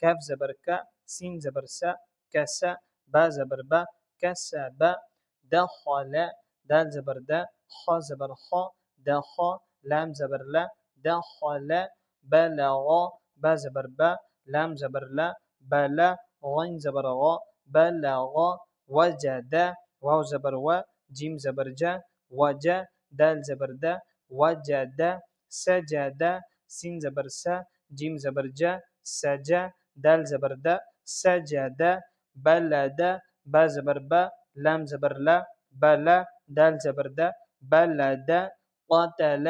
كاف زبر ك سين زبر س كس با زبر با كسب دخل دال زبر دا خ زبر خ دخ لام زبر لا دخل بلغ با زبر با لام زبر لا بلا غين زبر غ بلغ وجد واو زبر و جيم زبر جا وجا دال زبر دا وجد سجد سين زبر س جيم زبر جا سجا دال زبر دا سجد بلد با زبر با لام زبر لا بلا دال زبر دا بلد قتل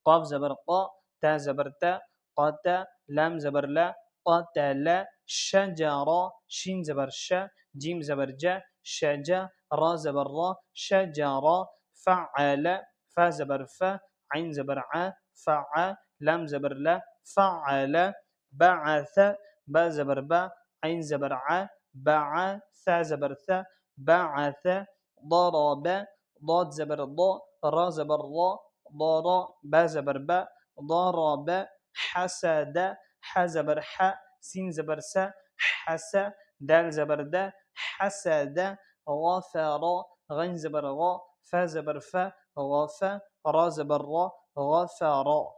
قاف زبر قا تا زبر تا قتا لام زبر لا قتل شجرة شين زبر شا جيم زبر جا شجا را زبر را شجرة فعل فا زبر فا عين زبر ع فع لام زبر لا فعل بعث با زبر با عين زبر ع باع ثا زبر ثا بعث ضرب ضاد زبر ضا را زبر را ضرا با زبر با ضرب حسد ح زبر ح سين زبر س حس دال زبر دا حسد غفر غين زبر غا فا زبر فا غفا را زبر را غفر